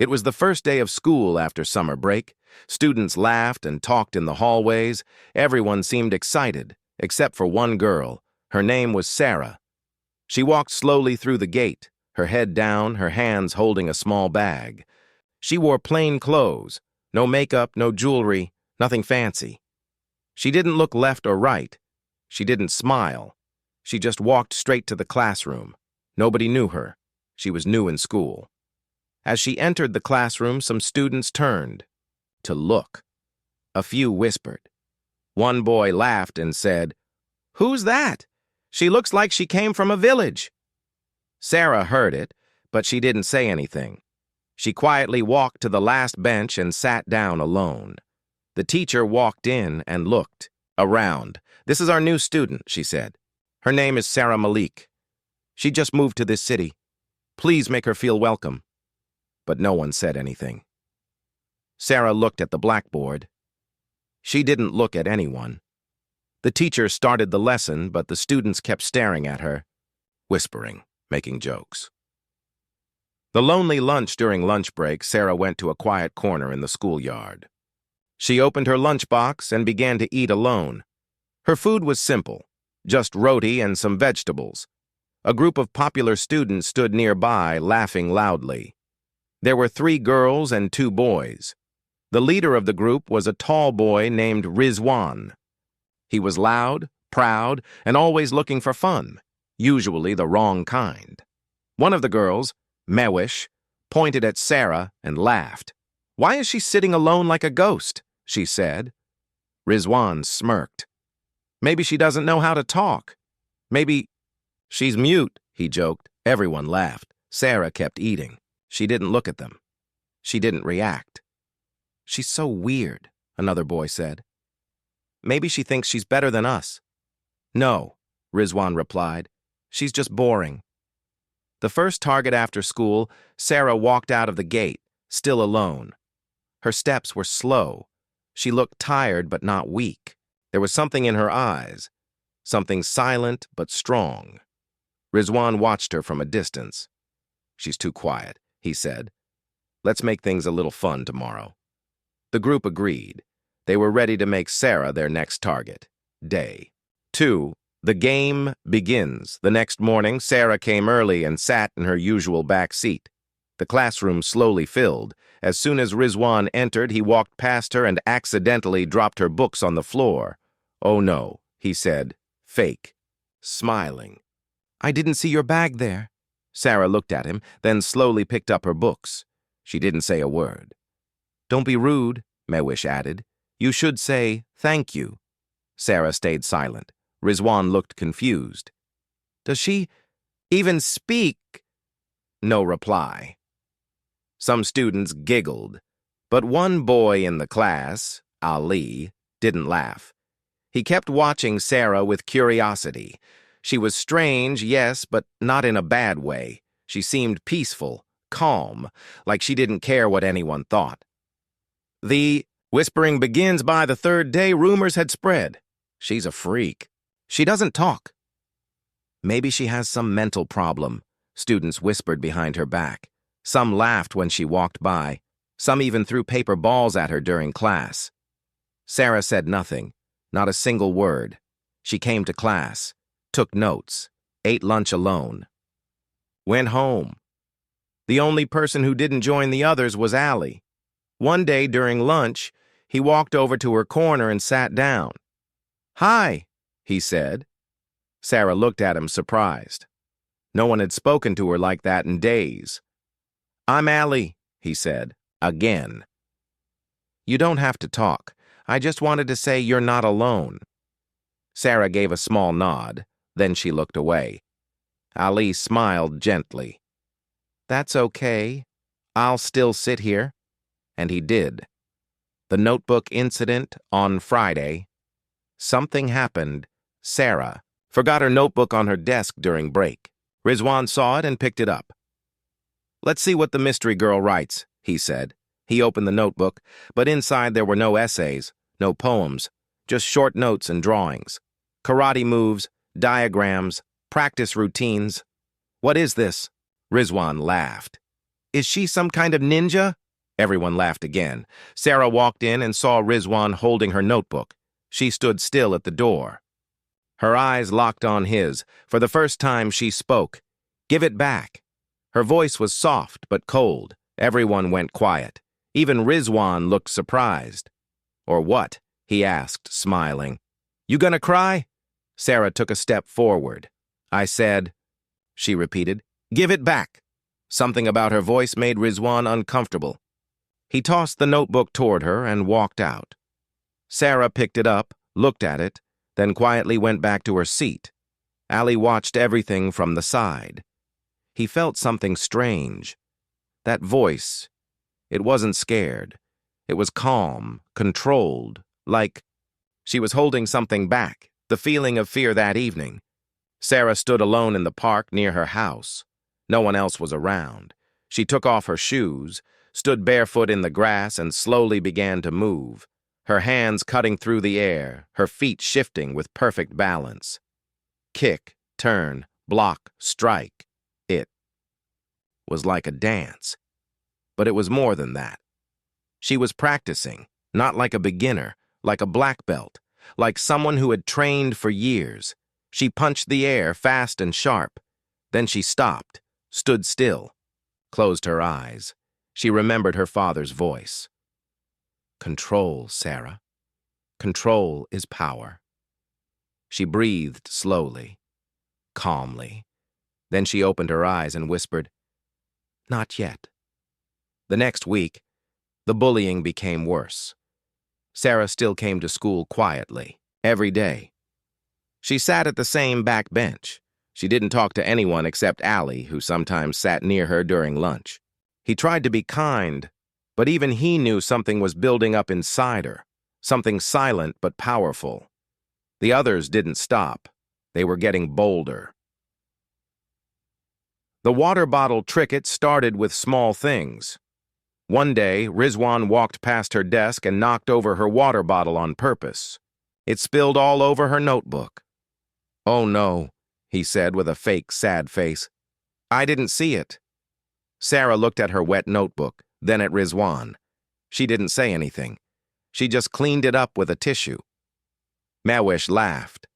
It was the first day of school after summer break. Students laughed and talked in the hallways. Everyone seemed excited, except for one girl. Her name was Sarah. She walked slowly through the gate, her head down, her hands holding a small bag. She wore plain clothes, no makeup, no jewelry, nothing fancy. She didn't look left or right. She didn't smile. She just walked straight to the classroom. Nobody knew her. She was new in school. As she entered the classroom, some students turned to look. A few whispered. One boy laughed and said, "Who's that? She looks like she came from a village." Sarah heard it, but she didn't say anything. She quietly walked to the last bench and sat down alone. The teacher walked in and looked around. "This is our new student," she said. "Her name is Sarah Malik. She just moved to this city. Please make her feel welcome." But no one said anything. Sarah looked at the blackboard. She didn't look at anyone. The teacher started the lesson, but the students kept staring at her, whispering, making jokes. The lonely lunch during lunch break, Sarah went to a quiet corner in the schoolyard. She opened her lunchbox and began to eat alone. Her food was simple, just roti and some vegetables. A group of popular students stood nearby, laughing loudly. There were 3 girls and 2 boys. The leader of the group was a tall boy named Rizwan. He was loud, proud, and always looking for fun, usually the wrong kind. One of the girls, Mewish, pointed at Sarah and laughed. "Why is she sitting alone like a ghost?" she said. Rizwan smirked. "Maybe she doesn't know how to talk. Maybe she's mute," he joked. Everyone laughed. Sarah kept eating. She didn't look at them. She didn't react. "She's so weird," another boy said. "Maybe she thinks she's better than us." "No," Rizwan replied. "She's just boring." The first target after school, Sarah walked out of the gate, still alone. Her steps were slow. She looked tired but not weak. There was something in her eyes, something silent but strong. Rizwan watched her from a distance. "She's too quiet," he said. "Let's make things a little fun tomorrow." The group agreed. They were ready to make Sarah their next target. Day 2. The game begins. The next morning, Sarah came early and sat in her usual back seat. The classroom slowly filled. As soon as Rizwan entered, he walked past her and accidentally dropped her books on the floor. "Oh no," he said, fake, smiling. "I didn't see your bag there." Sarah looked at him, then slowly picked up her books. She didn't say a word. "Don't be rude," Mewish added. "You should say thank you." Sarah stayed silent. Rizwan looked confused. "Does she even speak?" No reply. Some students giggled, but one boy in the class, Ali, didn't laugh. He kept watching Sarah with curiosity. She was strange, yes, but not in a bad way. She seemed peaceful, calm, like she didn't care what anyone thought. The whispering begins by the 3rd day. Rumors had spread. "She's a freak. She doesn't talk." "Maybe she has some mental problem," students whispered behind her back. Some laughed when she walked by. Some even threw paper balls at her during class. Sarah said nothing, not a single word. She came to class, took notes, ate lunch alone, went home. The only person who didn't join the others was Ali. One day during lunch, he walked over to her corner and sat down. "Hi," he said. Sarah looked at him surprised. No one had spoken to her like that in days. "I'm Ali," he said, again. "You don't have to talk. I just wanted to say you're not alone." Sarah gave a small nod, then she looked away. Ali smiled gently. "That's okay. I'll still sit here." And he did. The notebook incident on Friday. Something happened. Sarah forgot her notebook on her desk during break. Rizwan saw it and picked it up. "Let's see what the mystery girl writes," he said. He opened the notebook, but inside there were no essays, no poems, just short notes and drawings. Karate moves, diagrams, practice routines. "What is this?" Rizwan laughed. Is she some kind of ninja? Everyone laughed again. Sarah walked in and saw Rizwan holding her notebook. She stood still at the door. Her eyes locked on his. For the first time, she spoke. "Give it back." Her voice was soft but cold. Everyone went quiet. Even Rizwan looked surprised. "Or what?" he asked, smiling. "You gonna cry?" Sarah took a step forward. "I said," she repeated, "give it back." Something about her voice made Rizwan uncomfortable. He tossed the notebook toward her and walked out. Sarah picked it up, looked at it, then quietly went back to her seat. Ali watched everything from the side. He felt something strange. That voice, it wasn't scared. It was calm, controlled, like she was holding something back, the feeling of fear that evening. Sarah stood alone in the park near her house. No one else was around. She took off her shoes, stood barefoot in the grass, and slowly began to move, her hands cutting through the air, her feet shifting with perfect balance. Kick, turn, block, strike. It was like a dance. But it was more than that. She was practicing, not like a beginner, like a black belt, like someone who had trained for years. She punched the air fast and sharp. Then she stopped, stood still, closed her eyes. She remembered her father's voice. "Control, Sarah. Control is power." She breathed slowly, calmly. Then she opened her eyes and whispered, "Not yet." The next week, the bullying became worse. Sarah still came to school quietly, every day. She sat at the same back bench. She didn't talk to anyone except Ali, who sometimes sat near her during lunch. He tried to be kind, but even he knew something was building up inside her, something silent but powerful. The others didn't stop. They were getting bolder. The water bottle tricket started with small things. One day, Rizwan walked past her desk and knocked over her water bottle on purpose. It spilled all over her notebook. "Oh no," he said with a fake, sad face. "I didn't see it." Sarah looked at her wet notebook, then at Rizwan. She didn't say anything. She just cleaned it up with a tissue. Mawish laughed.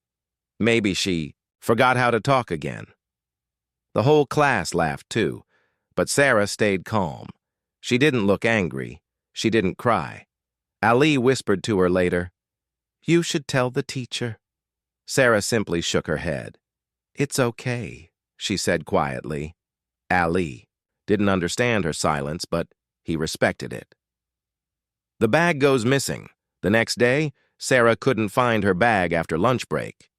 Maybe she forgot how to talk again. The whole class laughed too, but Sarah stayed calm. She didn't look angry. She didn't cry. Ali whispered to her later, "You should tell the teacher." Sarah simply shook her head. "It's okay," she said quietly. Ali didn't understand her silence, but he respected it. The bag goes missing. The next day, Sarah couldn't find her bag after lunch break.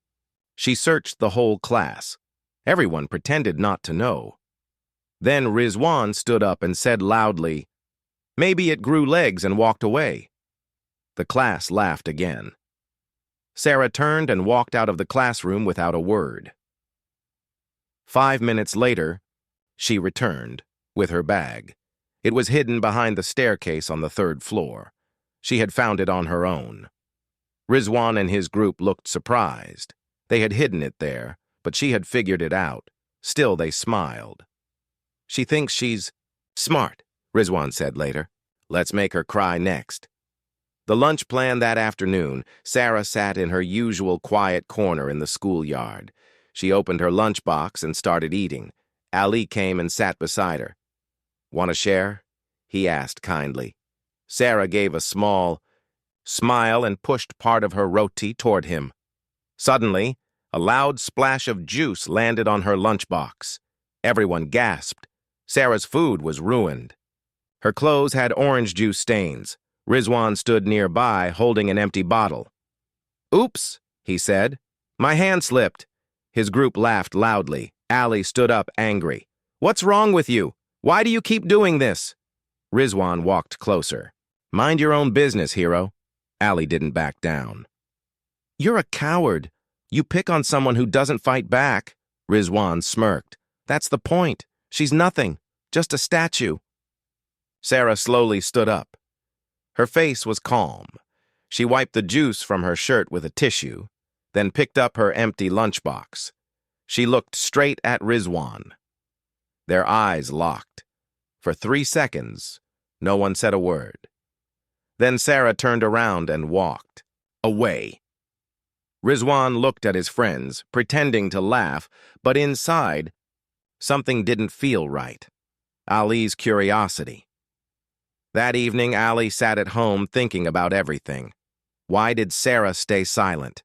She searched the whole class. Everyone pretended not to know. Then Rizwan stood up and said loudly, "Maybe it grew legs and walked away." The class laughed again. Sarah turned and walked out of the classroom without a word. 5 minutes later, she returned with her bag. It was hidden behind the staircase on the 3rd floor. She had found it on her own. Rizwan and his group looked surprised. They had hidden it there, but she had figured it out. Still, they smiled. "She thinks she's smart," Rizwan said later. "Let's make her cry next." The lunch plan that afternoon, Sarah sat in her usual quiet corner in the schoolyard. She opened her lunchbox and started eating. Ali came and sat beside her. "Want to share?" he asked kindly. Sarah gave a small smile and pushed part of her roti toward him. Suddenly, a loud splash of juice landed on her lunchbox. Everyone gasped. Sarah's food was ruined. Her clothes had orange juice stains. Rizwan stood nearby, holding an empty bottle. "Oops," he said. "My hand slipped." His group laughed loudly. Ali stood up, angry. "What's wrong with you? Why do you keep doing this?" Rizwan walked closer. "Mind your own business, hero." Ali didn't back down. "You're a coward. You pick on someone who doesn't fight back." Rizwan smirked. "That's the point. She's nothing, just a statue." Sarah slowly stood up. Her face was calm. She wiped the juice from her shirt with a tissue, then picked up her empty lunchbox. She looked straight at Rizwan. Their eyes locked. For 3 seconds, no one said a word. Then Sarah turned around and walked away. Rizwan looked at his friends, pretending to laugh, but inside, something didn't feel right. Ali's curiosity. That evening, Ali sat at home thinking about everything. Why did Sarah stay silent?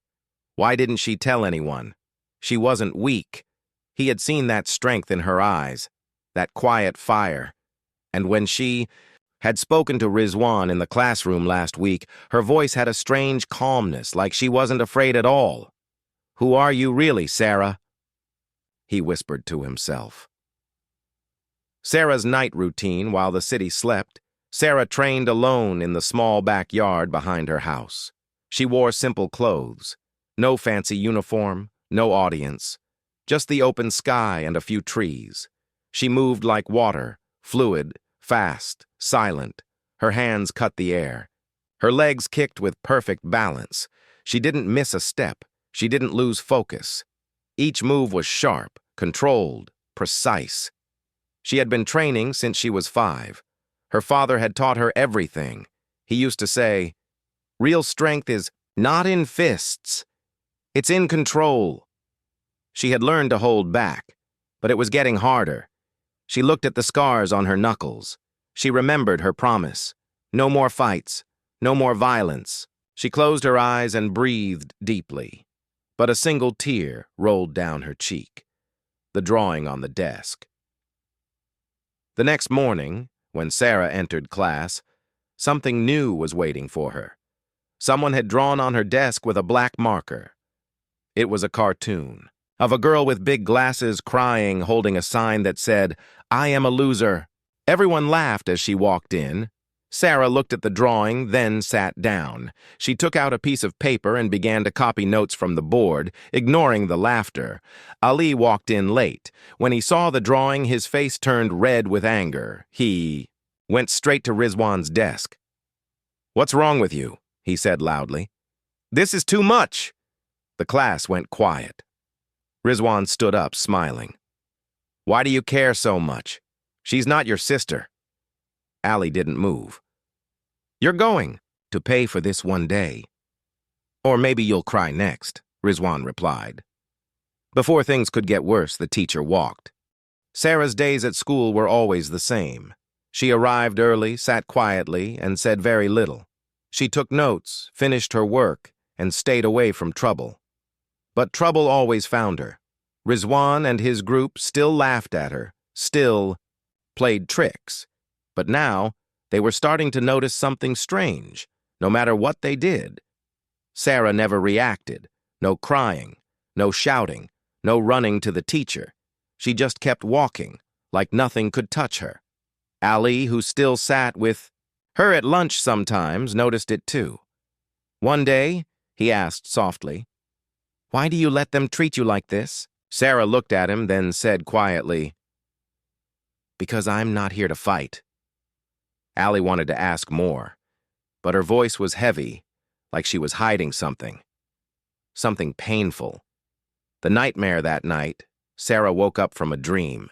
Why didn't she tell anyone? She wasn't weak. He had seen that strength in her eyes, that quiet fire. And when she had spoken to Rizwan in the classroom last week, her voice had a strange calmness, like she wasn't afraid at all. "Who are you really, Sarah?" he whispered to himself. Sarah's night routine while the city slept. Sarah trained alone in the small backyard behind her house. She wore simple clothes. No fancy uniform, no audience. Just the open sky and a few trees. She moved like water, fluid, fast, silent. Her hands cut the air. Her legs kicked with perfect balance. She didn't miss a step. She didn't lose focus. Each move was sharp, controlled, precise. She had been training since she was 5. Her father had taught her everything. He used to say, "Real strength is not in fists. It's in control." She had learned to hold back, but it was getting harder. She looked at the scars on her knuckles. She remembered her promise. No more fights, no more violence. She closed her eyes and breathed deeply. But a single tear rolled down her cheek. The drawing on the desk. The next morning, when Sarah entered class, something new was waiting for her. Someone had drawn on her desk with a black marker. It was a cartoon of a girl with big glasses crying, holding a sign that said, "I am a loser." Everyone laughed as she walked in. Sarah looked at the drawing, then sat down. She took out a piece of paper and began to copy notes from the board, ignoring the laughter. Ali walked in late. When he saw the drawing, his face turned red with anger. He went straight to Rizwan's desk. "What's wrong with you?" he said loudly. "This is too much." The class went quiet. Rizwan stood up, smiling. "Why do you care so much? She's not your sister." Ali didn't move. "You're going to pay for this one day. Or maybe you'll cry next," Rizwan replied. Before things could get worse, the teacher walked. Sarah's days at school were always the same. She arrived early, sat quietly, and said very little. She took notes, finished her work, and stayed away from trouble. But trouble always found her. Rizwan and his group still laughed at her, still played tricks. But now, they were starting to notice something strange, no matter what they did. Sarah never reacted. No crying, no shouting, no running to the teacher. She just kept walking, like nothing could touch her. Ali, who still sat with her at lunch sometimes, noticed it too. One day, he asked softly, "Why do you let them treat you like this?" Sarah looked at him, then said quietly, "Because I'm not here to fight." Ali wanted to ask more, but her voice was heavy, like she was hiding something. Something painful. The nightmare that night, Sarah woke up from a dream.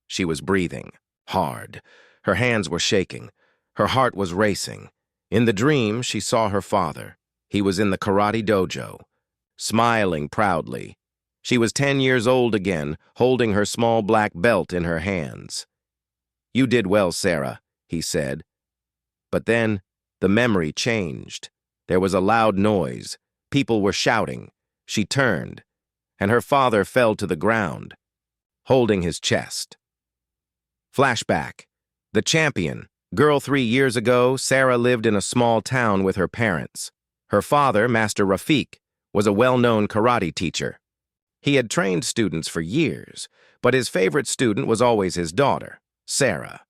She was breathing hard. Her hands were shaking. Her heart was racing. In the dream, she saw her father. He was in the karate dojo, smiling proudly. She was 10 years old again, holding her small black belt in her hands. "You did well, Sarah," he said. But then, the memory changed. There was a loud noise. People were shouting. She turned, and her father fell to the ground, holding his chest. Flashback. The champion. Girl 3 years ago, Sarah lived in a small town with her parents. Her father, Master Rafiq, was a well-known karate teacher. He had trained students for years, but his favorite student was always his daughter, Sarah.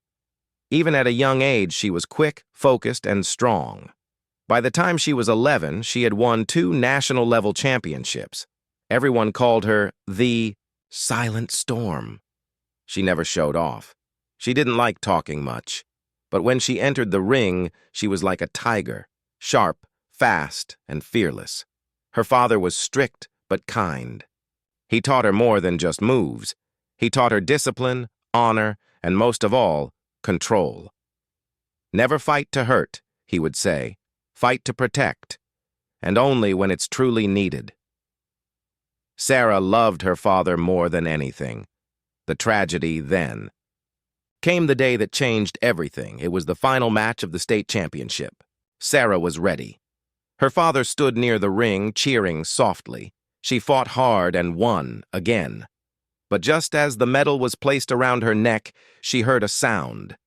Even at a young age, she was quick, focused, and strong. By the time she was 11, she had won 2 national-level championships. Everyone called her the Silent Storm. She never showed off. She didn't like talking much. But when she entered the ring, she was like a tiger, sharp, fast, and fearless. Her father was strict but kind. He taught her more than just moves. He taught her discipline, honor, and most of all, control. Never fight to hurt, he would say. Fight to protect, and only when it's truly needed. Sarah loved her father more than anything. The tragedy then. Came the day that changed everything. It was the final match of the state championship. Sarah was ready. Her father stood near the ring, cheering softly. She fought hard and won again. But just as the medal was placed around her neck, she heard a sound.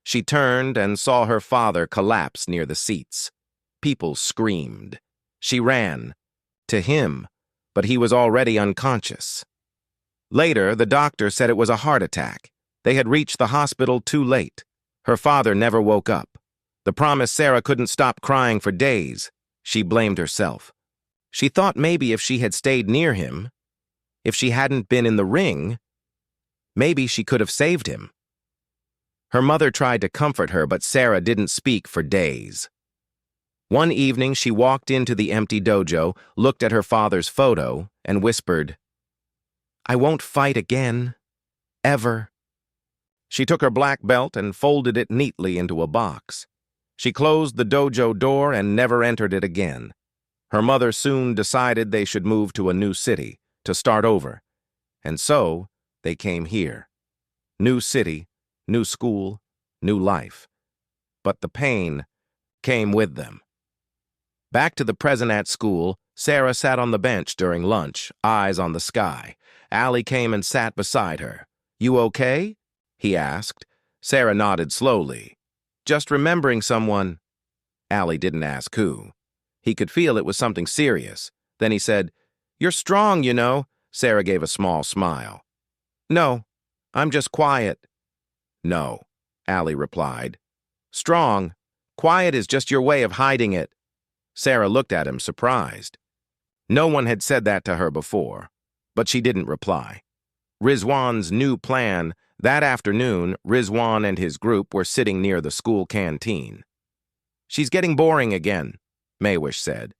She turned and saw her father collapse near the seats. People screamed. She ran. To him, but he was already unconscious. Later, the doctor said it was a heart attack. They had reached the hospital too late. Her father never woke up. The promise Sarah couldn't stop crying for days. She blamed herself. She thought maybe if she had stayed near him, if she hadn't been in the ring, maybe she could have saved him. Her mother tried to comfort her, but Sarah didn't speak for days. One evening, she walked into the empty dojo, looked at her father's photo, and whispered, "I won't fight again. Ever." She took her black belt and folded it neatly into a box. She closed the dojo door and never entered it again. Her mother soon decided they should move to a new city, to start over. And so, they came here. New city, new school, new life. But the pain came with them. Back to the present at school, Sarah sat on the bench during lunch, eyes on the sky. Allie came and sat beside her. "You okay?" he asked. Sarah nodded slowly. "Just remembering someone." Allie didn't ask who. He could feel it was something serious. Then he said, "You're strong, you know." Sarah gave a small smile. "No, I'm just quiet." "No," Allie replied. "Strong. Quiet is just your way of hiding it." Sarah looked at him, surprised. No one had said that to her before, but she didn't reply. Rizwan's new plan. That afternoon, Rizwan and his group were sitting near the school canteen. "She's getting boring again," Maywish said.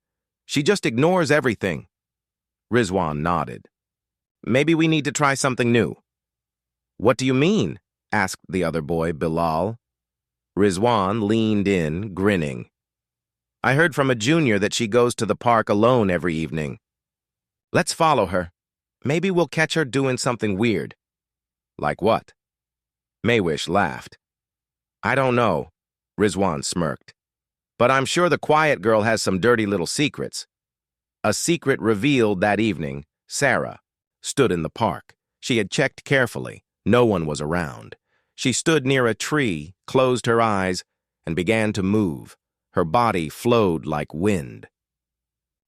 "She just ignores everything." Rizwan nodded. "Maybe we need to try something new." "What do you mean?" asked the other boy, Bilal. Rizwan leaned in, grinning. "I heard from a junior that she goes to the park alone every evening. Let's follow her. Maybe we'll catch her doing something weird." "Like what?" Maywish laughed. "I don't know," Rizwan smirked. "But I'm sure the quiet girl has some dirty little secrets." A secret revealed that evening. Sarah stood in the park. She had checked carefully. No one was around. She stood near a tree, closed her eyes, and began to move. Her body flowed like wind.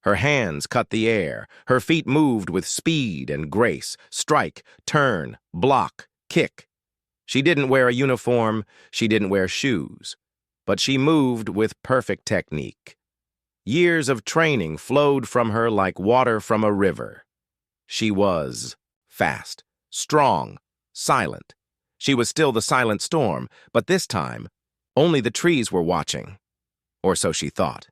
Her hands cut the air. Her feet moved with speed and grace. Strike, turn, block, kick. She didn't wear a uniform. She didn't wear shoes. But she moved with perfect technique. Years of training flowed from her like water from a river. She was fast, strong, silent. She was still the silent storm, but this time, only the trees were watching. Or so she thought.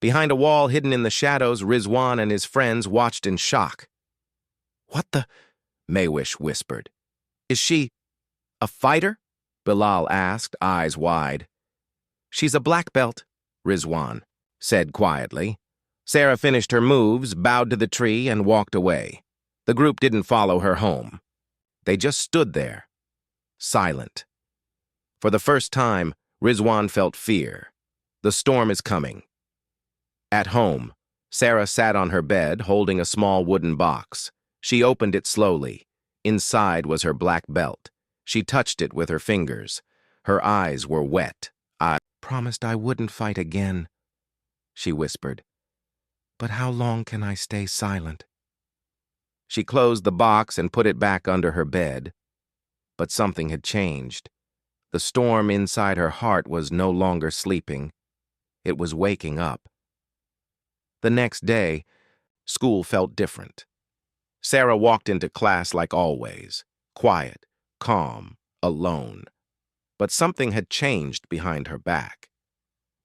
Behind a wall hidden in the shadows, Rizwan and his friends watched in shock. "What the?" Maywish whispered. "Is she a fighter?" Bilal asked, eyes wide. "She's a black belt," Rizwan said quietly. Sarah finished her moves, bowed to the tree, and walked away. The group didn't follow her home. They just stood there, silent. For the first time, Rizwan felt fear. The storm is coming. At home, Sarah sat on her bed, holding a small wooden box. She opened it slowly. Inside was her black belt. She touched it with her fingers. Her eyes were wet. "I promised I wouldn't fight again," she whispered. "But how long can I stay silent?" She closed the box and put it back under her bed. But something had changed. The storm inside her heart was no longer sleeping. It was waking up. The next day, school felt different. Sarah walked into class like always, quiet, calm, alone. But something had changed behind her back.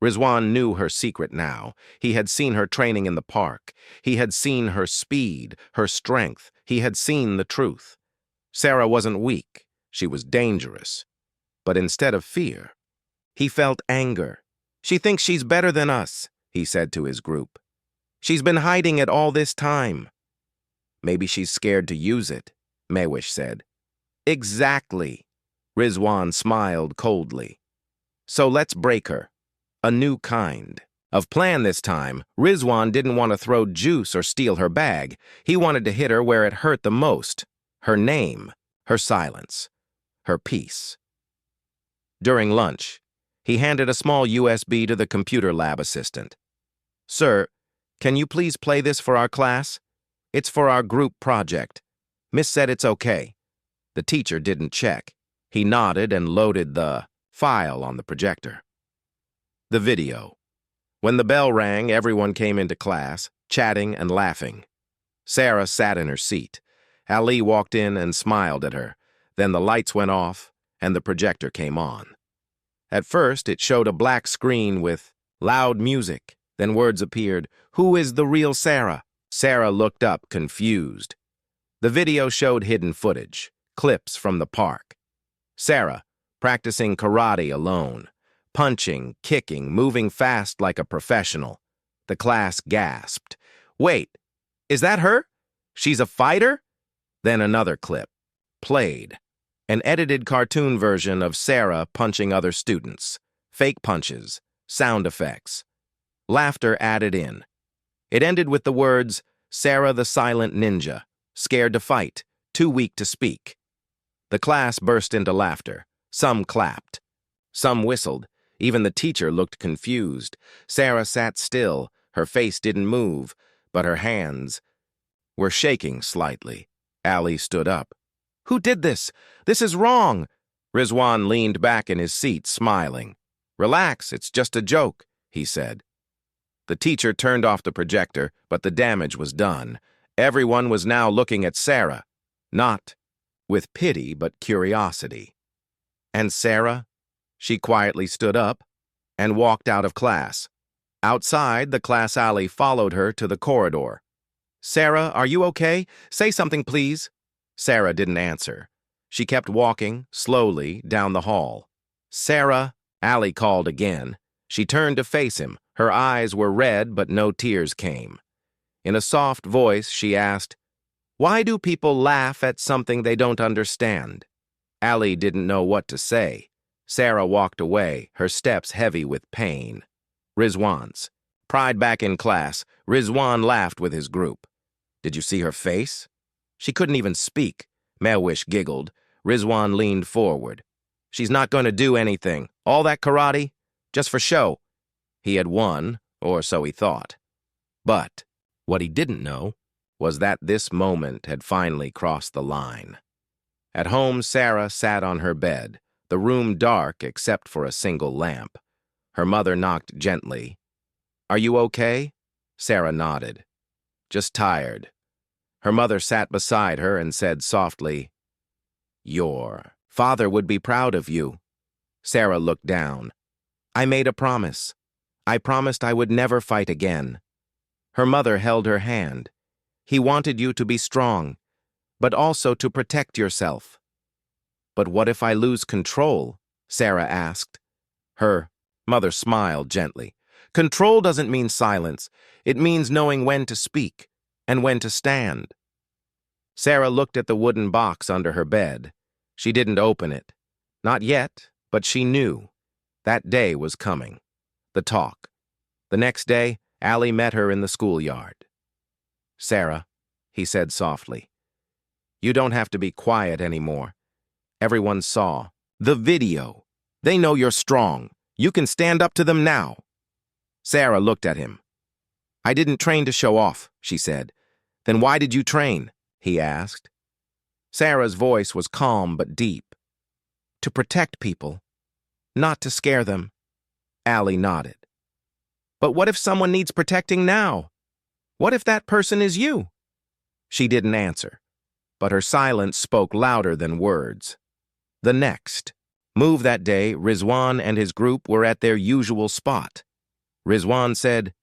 Rizwan knew her secret now. He had seen her training in the park. He had seen her speed, her strength. He had seen the truth. Sarah wasn't weak. She was dangerous. but instead of fear, he felt anger. "She thinks she's better than us," he said to his group. "She's been hiding it all this time." "Maybe she's scared to use it," Mawish said. "Exactly." Rizwan smiled coldly. "So let's break her. A new kind of plan this time." Rizwan didn't want to throw juice or steal her bag. He wanted to hit her where it hurt the most. Her name, her silence, her peace. During lunch, he handed a small USB to the computer lab assistant. "Sir, can you please play this for our class? It's for our group project. Miss said it's okay." The teacher didn't check. He nodded and loaded the file on the projector. The video. When the bell rang, everyone came into class, chatting and laughing. Sarah sat in her seat. Ali walked in and smiled at her. Then the lights went off, and the projector came on. At first, it showed a black screen with loud music. Then words appeared. "Who is the real Sarah?" Sarah looked up, confused. The video showed hidden footage, clips from the park. Sarah, practicing karate alone, punching, kicking, moving fast like a professional. The class gasped. "Wait, is that her? She's a fighter?" Then another clip, played. An edited cartoon version of Sarah punching other students. Fake punches, sound effects. Laughter added in. It ended with the words, "Sarah the silent ninja, scared to fight, too weak to speak." The class burst into laughter. Some clapped. Some whistled. Even the teacher looked confused. Sarah sat still. Her face didn't move, but her hands were shaking slightly. Ali stood up. "Who did this? This is wrong." Rizwan leaned back in his seat, smiling. "Relax, it's just a joke," he said. The teacher turned off the projector, but the damage was done. Everyone was now looking at Sarah, not with pity but curiosity. And Sarah? She quietly stood up and walked out of class. Outside, the class alley followed her to the corridor. "Sarah, are you okay? Say something, please." Sarah didn't answer. She kept walking, slowly, down the hall. "Sarah," Ali called again. She turned to face him. Her eyes were red, but no tears came. In a soft voice, she asked, "Why do people laugh at something they don't understand?" Ali didn't know what to say. Sarah walked away, her steps heavy with pain. Rizwan's. Pride back in class, Rizwan laughed with his group. "Did you see her face?" She couldn't even speak. Mawish giggled. Rizwan leaned forward. "She's not going to do anything. All that karate? Just for show." He had won, or so he thought. But what he didn't know was that this moment had finally crossed the line. At home, Sarah sat on her bed, the room dark except for a single lamp. Her mother knocked gently. "Are you okay?" Sarah nodded. "Just tired." Her mother sat beside her and said softly, "Your father would be proud of you." Sarah looked down. "I made a promise. I promised I would never fight again." Her mother held her hand. "He wanted you to be strong, but also to protect yourself." "But what if I lose control?" Sarah asked. Her mother smiled gently. "Control doesn't mean silence. It means knowing when to speak and when to stand." Sarah looked at the wooden box under her bed. She didn't open it. Not yet, but she knew. That day was coming. The talk. The next day, Ali met her in the schoolyard. "Sarah," he said softly, "you don't have to be quiet anymore. Everyone saw the video. They know you're strong. You can stand up to them now." Sarah looked at him. "I didn't train to show off," she said. "Then why did you train?" he asked. Sarah's voice was calm but deep. "To protect people, not to scare them." Ali nodded. "But what if someone needs protecting now? What if that person is you?" She didn't answer, but her silence spoke louder than words. The next move that day, Rizwan and his group were at their usual spot. Rizwan said,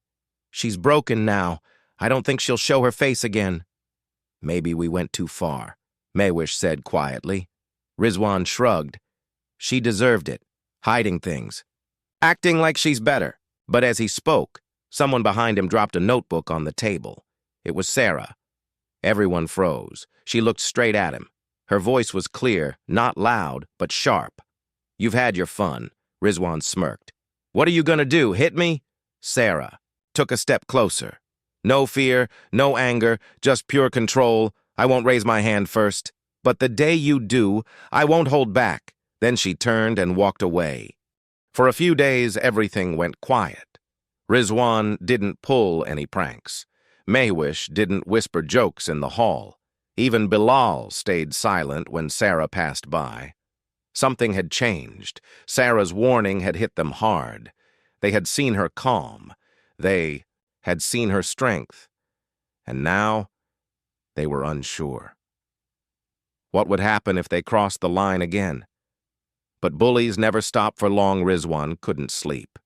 "She's broken now. I don't think she'll show her face again." "Maybe we went too far," Mawish said quietly. Rizwan shrugged. She deserved it, hiding things, acting like she's better. But as he spoke, someone behind him dropped a notebook on the table. It was Sarah. Everyone froze. She looked straight at him. Her voice was clear, not loud, but sharp. "You've had your fun," Rizwan smirked. "What are you gonna do, hit me?" Sarah took a step closer. "No fear, no anger, just pure control. I won't raise my hand first. But the day you do, I won't hold back." Then she turned and walked away. For a few days, everything went quiet. Rizwan didn't pull any pranks. Mahwish didn't whisper jokes in the hall. Even Bilal stayed silent when Sarah passed by. Something had changed. Sarah's warning had hit them hard. They had seen her calm. They had seen her strength. And now, they were unsure. What would happen if they crossed the line again? But bullies never stop for long. Rizwan couldn't sleep.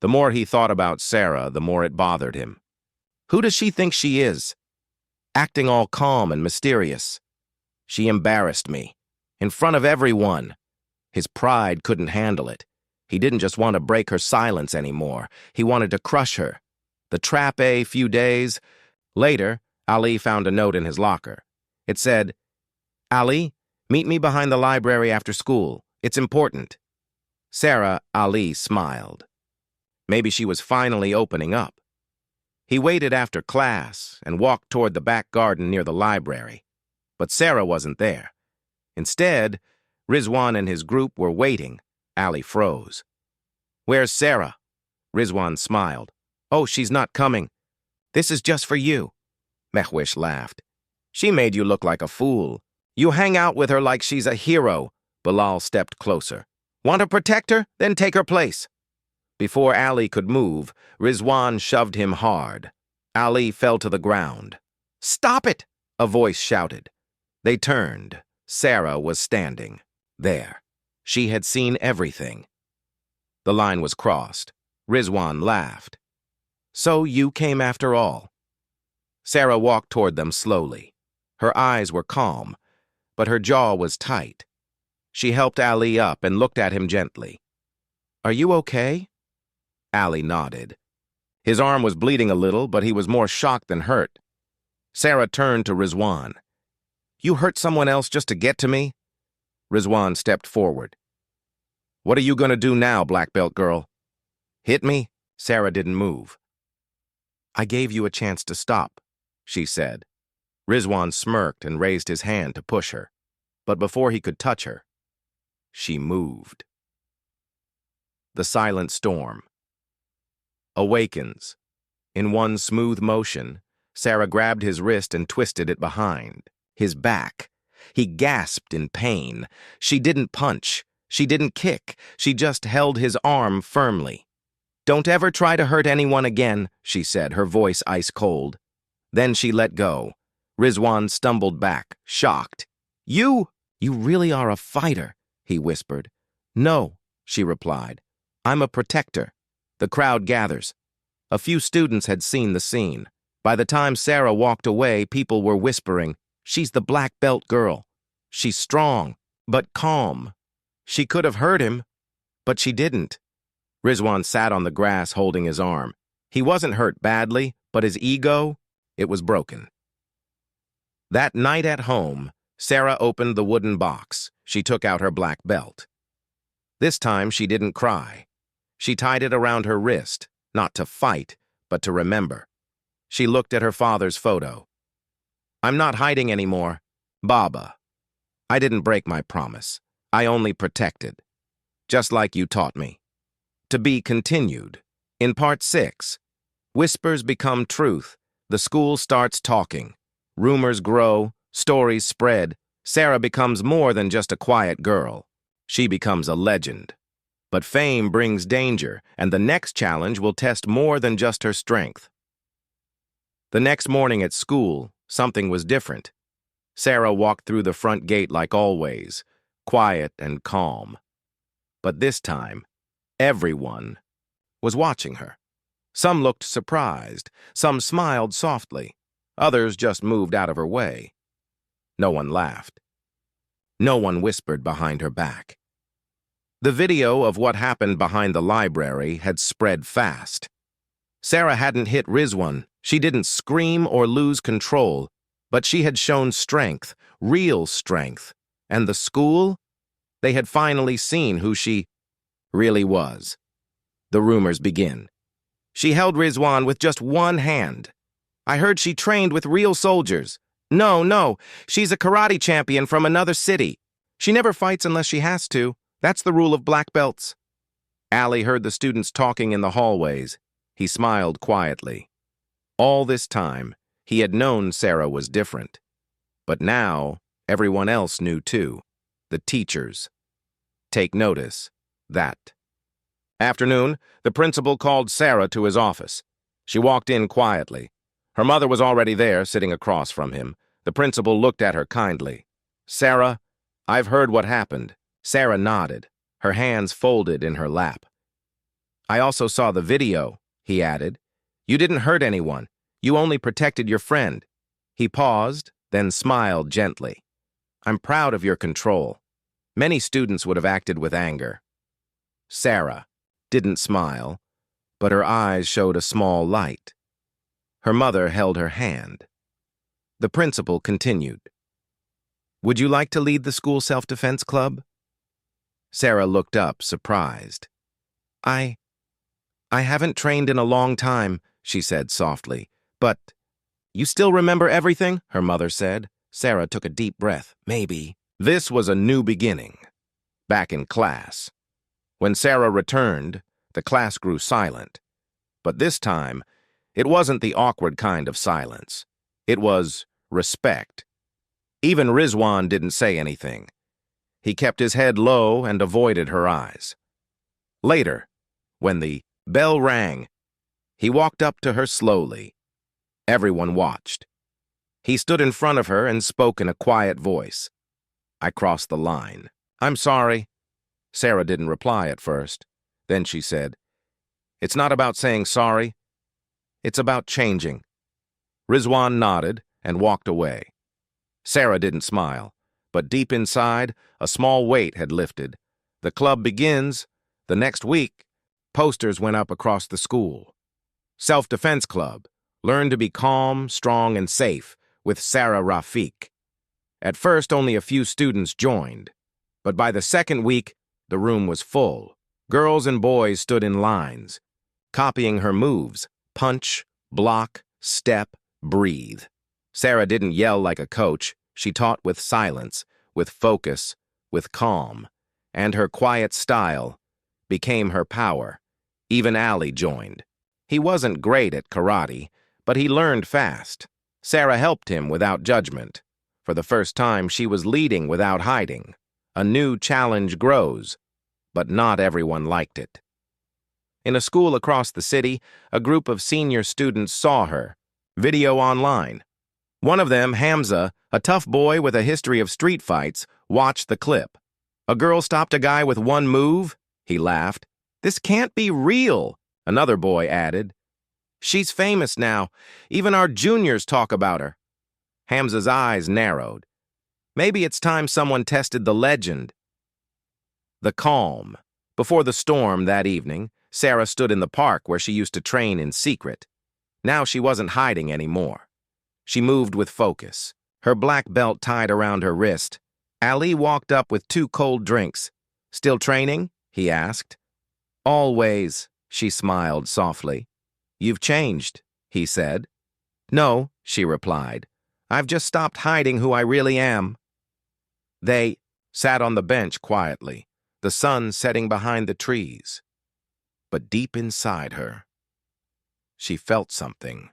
The more he thought about Sarah, the more it bothered him. Who does she think she is? Acting all calm and mysterious. She embarrassed me. In front of everyone. His pride couldn't handle it. He didn't just want to break her silence anymore. He wanted to crush her. The trap a few days. Later, Ali found a note in his locker. It said, "Ali, meet me behind the library after school. It's important." Sarah, Ali smiled. Maybe she was finally opening up. He waited after class and walked toward the back garden near the library. But Sarah wasn't there. Instead, Rizwan and his group were waiting. Ali froze. "Where's Sarah?" Rizwan smiled. "Oh, she's not coming. This is just for you." Mahwish laughed. "She made you look like a fool. You hang out with her like she's a hero." Bilal stepped closer. "Want to protect her? Then take her place." Before Ali could move, Rizwan shoved him hard. Ali fell to the ground. "Stop it!" a voice shouted. They turned. Sarah was standing there. She had seen everything. The line was crossed. Rizwan laughed. "So you came after all." Sarah walked toward them slowly. Her eyes were calm, but her jaw was tight. She helped Ali up and looked at him gently. "Are you okay?" Ali nodded. His arm was bleeding a little, but he was more shocked than hurt. Sarah turned to Rizwan. "You hurt someone else just to get to me?" Rizwan stepped forward. "What are you going to do now, black belt girl?" "Hit me?" Sarah didn't move. "I gave you a chance to stop," she said. Rizwan smirked and raised his hand to push her. But before he could touch her, she moved. The silent storm awakens. In one smooth motion, Sarah grabbed his wrist and twisted it behind his back. He gasped in pain. She didn't punch. She didn't kick. She just held his arm firmly. "Don't ever try to hurt anyone again," she said, her voice ice cold. Then she let go. Rizwan stumbled back, shocked. You really are a fighter," he whispered. "No," she replied. "I'm a protector." The crowd gathers. A few students had seen the scene. By the time Sarah walked away, people were whispering, "She's the black belt girl. She's strong, but calm." She could have hurt him, but she didn't. Rizwan sat on the grass holding his arm. He wasn't hurt badly, but his ego, it was broken. That night at home, Sarah opened the wooden box. She took out her black belt. This time she didn't cry. She tied it around her wrist, not to fight, but to remember. She looked at her father's photo. "I'm not hiding anymore, Baba. I didn't break my promise. I only protected. Just like you taught me." To be continued. In Part 6, whispers become truth. The school starts talking. Rumors grow, stories spread. Sarah becomes more than just a quiet girl. She becomes a legend. But fame brings danger, and the next challenge will test more than just her strength. The next morning at school, something was different. Sarah walked through the front gate like always, quiet and calm. But this time, everyone was watching her. Some looked surprised, some smiled softly, others just moved out of her way. No one laughed. No one whispered behind her back. The video of what happened behind the library had spread fast. Sarah hadn't hit Rizwan. She didn't scream or lose control, but she had shown strength, real strength. And the school? They had finally seen who she really was. The rumors begin. She held Rizwan with just one hand. I heard she trained with real soldiers. No, she's a karate champion from another city. She never fights unless she has to. That's the rule of black belts. Ali heard the students talking in the hallways. He smiled quietly. All this time, he had known Sarah was different. But now, everyone else knew too. The teachers. Take notice. That. Afternoon, the principal called Sarah to his office. She walked in quietly. Her mother was already there, sitting across from him. The principal looked at her kindly. Sarah, I've heard what happened. Sarah nodded, her hands folded in her lap. I also saw the video, he added. You didn't hurt anyone. You only protected your friend. He paused, then smiled gently. I'm proud of your control. Many students would have acted with anger. Sarah didn't smile, but her eyes showed a small light. Her mother held her hand. The principal continued. Would you like to lead the school self-defense club? Sarah looked up, surprised. I haven't trained in a long time, she said softly. But you still remember everything? Her mother said. Sarah took a deep breath. Maybe. This was a new beginning. Back in class. When Sarah returned, the class grew silent. But this time, it wasn't the awkward kind of silence. It was respect. Even Rizwan didn't say anything. He kept his head low and avoided her eyes. Later, when the bell rang, he walked up to her slowly. Everyone watched. He stood in front of her and spoke in a quiet voice. I crossed the line. I'm sorry. Sarah didn't reply at first. Then she said, It's not about saying sorry. It's about changing. Rizwan nodded and walked away. Sarah didn't smile, but deep inside, a small weight had lifted. The club begins. The next week, posters went up across the school. Self-Defense Club. Learn to be calm, strong, and safe with Sarah Rafiq. At first, only a few students joined. But by the second week, the room was full. Girls and boys stood in lines, copying her moves. Punch, block, step, breathe. Sarah didn't yell like a coach. She taught with silence, with focus, with calm. And her quiet style became her power. Even Ali joined. He wasn't great at karate, but he learned fast. Sarah helped him without judgment. For the first time, she was leading without hiding. A new challenge grows, but not everyone liked it. In a school across the city, a group of senior students saw her. Video online. One of them, Hamza, a tough boy with a history of street fights, watched the clip. A girl stopped a guy with one move? He laughed. This can't be real, another boy added. She's famous now. Even our juniors talk about her. Hamza's eyes narrowed. Maybe it's time someone tested the legend. The calm. Before the storm that evening, Sarah stood in the park where she used to train in secret. Now she wasn't hiding anymore. She moved with focus, her black belt tied around her wrist. Ali walked up with 2 cold drinks. Still training? He asked. Always, she smiled softly. You've changed, he said. No, she replied. I've just stopped hiding who I really am. They sat on the bench quietly, the sun setting behind the trees. But deep inside her, she felt something.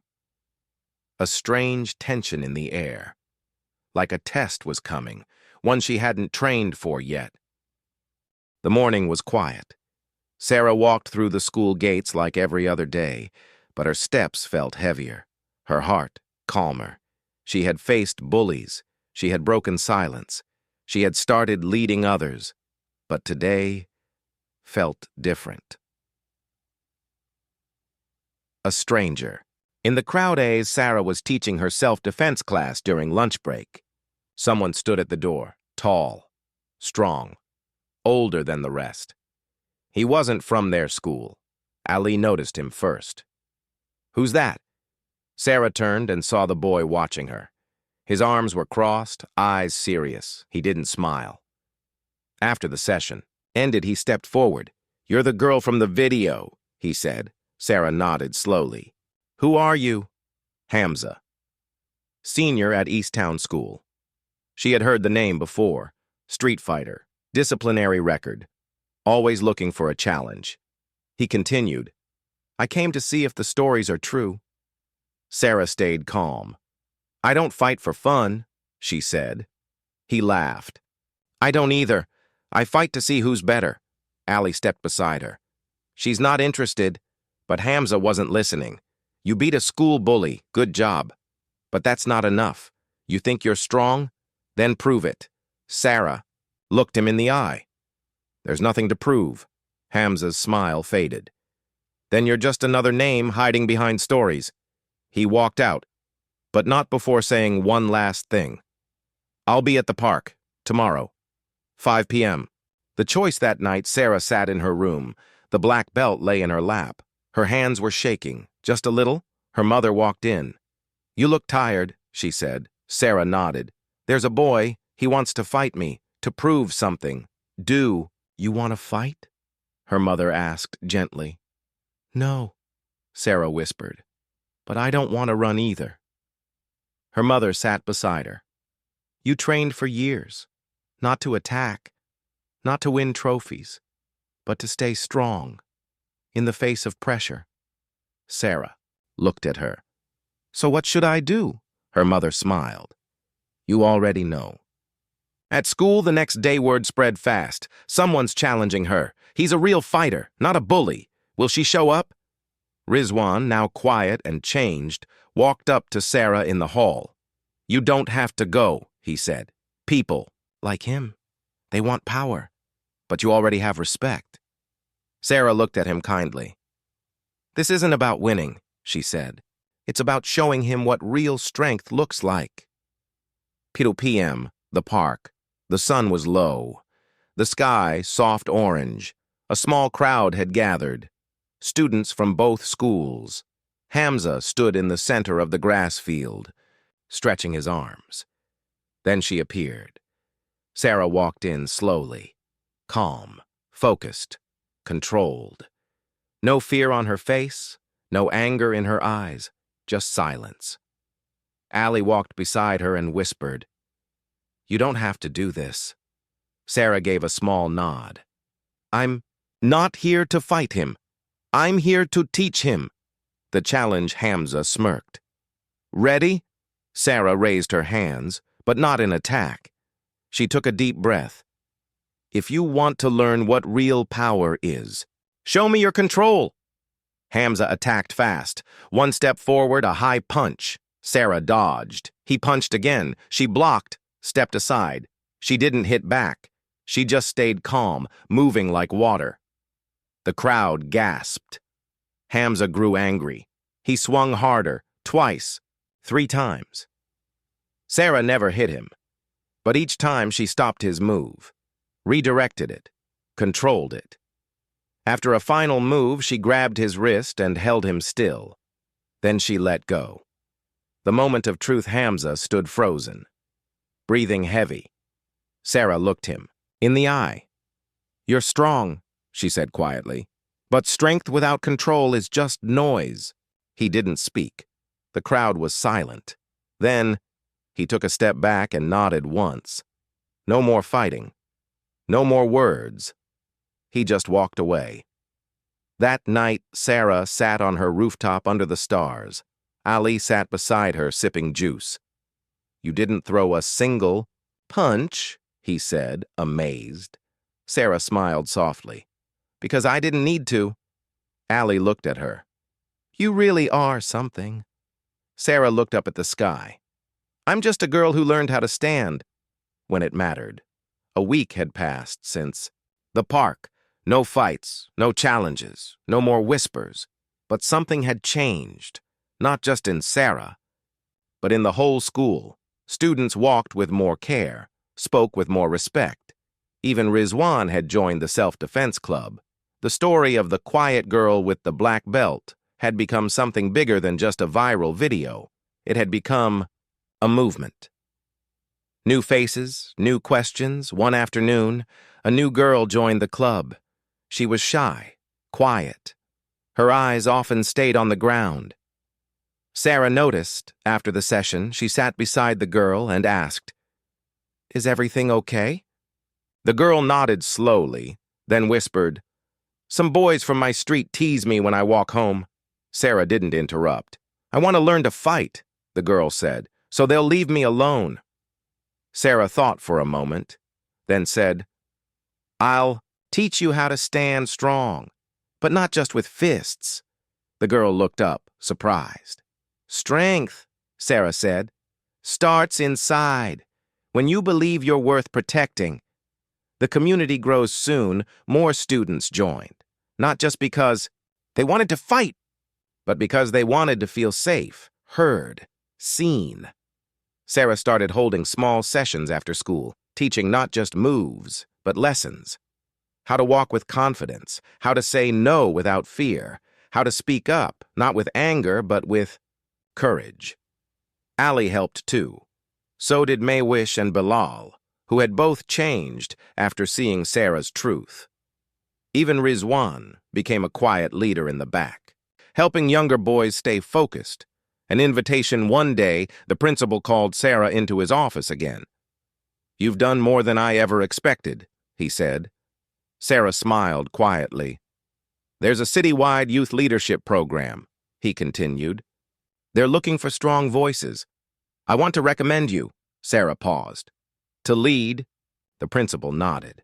A strange tension in the air, like a test was coming, one she hadn't trained for yet. The morning was quiet. Sarah walked through the school gates like every other day, but her steps felt heavier, her heart calmer. She had faced bullies. She had broken silence. She had started leading others, but today felt different. A stranger. In the crowd A's, Sarah was teaching her self-defense class during lunch break. Someone stood at the door, tall, strong, older than the rest. He wasn't from their school. Ali noticed him first. "Who's that?" Sarah turned and saw the boy watching her. His arms were crossed, eyes serious. He didn't smile. After the session ended, he stepped forward. "You're the girl from the video," he said. Sarah nodded slowly. "Who are you?" "Hamza. Senior at Easttown School." She had heard the name before. Street fighter, disciplinary record, always looking for a challenge. He continued, "I came to see if the stories are true." Sarah stayed calm. "I don't fight for fun," she said. He laughed. "I don't either. I fight to see who's better." Ali stepped beside her. "She's not interested." But Hamza wasn't listening. "You beat a school bully, good job. But that's not enough. You think you're strong? Then prove it." Sarah looked him in the eye. "There's nothing to prove." Hamza's smile faded. "Then you're just another name hiding behind stories." He walked out, but not before saying one last thing. "I'll be at the park, tomorrow, 5 p.m. The choice that night, Sarah sat in her room. The black belt lay in her lap. Her hands were shaking, just a little. Her mother walked in. "You look tired," she said. Sarah nodded. "There's a boy. He wants to fight me, to prove something." "Do you want to fight?" her mother asked gently. "No," Sarah whispered. "But I don't want to run either." Her mother sat beside her. "You trained for years, not to attack, not to win trophies, but to stay strong, in the face of pressure." Sarah looked at her. "So what should I do?" Her mother smiled. "You already know." At school the next day, word spread fast. "Someone's challenging her. He's a real fighter, not a bully. Will she show up?" Rizwan, now quiet and changed, walked up to Sarah in the hall. "You don't have to go," he said. "People like him, they want power, but you already have respect." Sarah looked at him kindly. "This isn't about winning," she said. "It's about showing him what real strength looks like." 2 p.m., the park. The sun was low. The sky, soft orange. A small crowd had gathered. Students from both schools. Hamza stood in the center of the grass field, stretching his arms. Then she appeared. Sarah walked in slowly, calm, focused, controlled. No fear on her face, no anger in her eyes, just silence. Ali walked beside her and whispered, "You don't have to do this." Sarah gave a small nod. "I'm not here to fight him. I'm here to teach him." The challenge, Hamza smirked. "Ready?" Sarah raised her hands, but not in attack. She took a deep breath. "If you want to learn what real power is, show me your control." Hamza attacked fast. One step forward, a high punch. Sarah dodged. He punched again. She blocked, stepped aside. She didn't hit back. She just stayed calm, moving like water. The crowd gasped. Hamza grew angry. He swung harder, twice, 3 times. Sarah never hit him, but each time she stopped his move, redirected it, controlled it. After a final move, she grabbed his wrist and held him still. Then she let go. The moment of truth, Hamza stood frozen, breathing heavy. Sarah looked him in the eye. "You're strong," she said quietly, "but strength without control is just noise." He didn't speak. The crowd was silent. Then he took a step back and nodded once. No more fighting. No more words. He just walked away. That night, Sarah sat on her rooftop under the stars. Ali sat beside her, sipping juice. "You didn't throw a single punch," he said, amazed. Sarah smiled softly. "Because I didn't need to." Ali looked at her. "You really are something." Sarah looked up at the sky. "I'm just a girl who learned how to stand when it mattered." A week had passed since the park. No fights, no challenges, no more whispers. But something had changed, not just in Sarah, but in the whole school. Students walked with more care, spoke with more respect. Even Rizwan had joined the self-defense club. The story of the quiet girl with the black belt had become something bigger than just a viral video. It had become a movement. New faces, new questions. One afternoon, a new girl joined the club. She was shy, quiet. Her eyes often stayed on the ground. Sarah noticed. After the session, she sat beside the girl and asked, "Is everything okay?" The girl nodded slowly, then whispered, "Some boys from my street tease me when I walk home." Sarah didn't interrupt. "I want to learn to fight," the girl said, "so they'll leave me alone." Sarah thought for a moment, then said, "I'll teach you how to stand strong, but not just with fists." The girl looked up, surprised. "Strength," Sarah said, "starts inside. When you believe you're worth protecting." The community grows soon. More students joined, not just because they wanted to fight, but because they wanted to feel safe, heard, seen. Sarah started holding small sessions after school, teaching not just moves, but lessons. How to walk with confidence, how to say no without fear, how to speak up, not with anger, but with courage. Ali helped too. So did Maywish and Bilal, who had both changed after seeing Sarah's truth. Even Rizwan became a quiet leader in the back, helping younger boys stay focused. An invitation one day, the principal called Sarah into his office again. "You've done more than I ever expected," he said. Sarah smiled quietly. "There's a citywide youth leadership program," he continued. "They're looking for strong voices. I want to recommend you." Sarah paused. "To lead?" The principal nodded.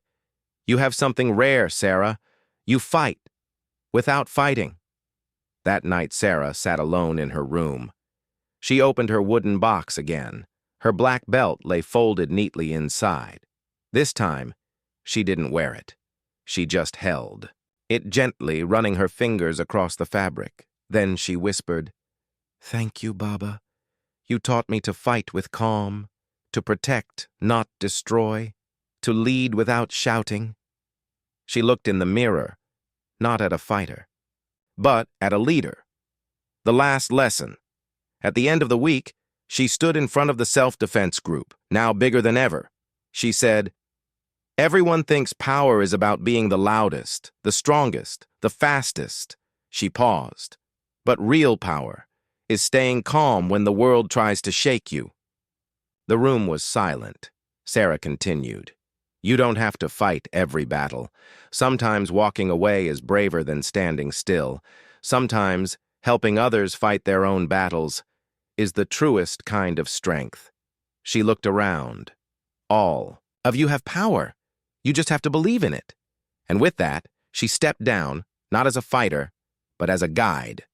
"You have something rare, Sarah. You fight without fighting." That night, Sarah sat alone in her room. She opened her wooden box again. Her black belt lay folded neatly inside. This time, she didn't wear it. She just held it gently, running her fingers across the fabric. Then she whispered, "Thank you, Baba. You taught me to fight with calm, to protect, not destroy, to lead without shouting." She looked in the mirror, not at a fighter, but at a leader. The last lesson. At the end of the week, she stood in front of the self-defense group, now bigger than ever. She said, "Everyone thinks power is about being the loudest, the strongest, the fastest." She paused. "But real power is staying calm when the world tries to shake you." The room was silent. Sarah continued, "You don't have to fight every battle. Sometimes walking away is braver than standing still. Sometimes helping others fight their own battles is the truest kind of strength." She looked around. "All of you have power. You just have to believe in it." And with that, she stepped down, not as a fighter, but as a guide.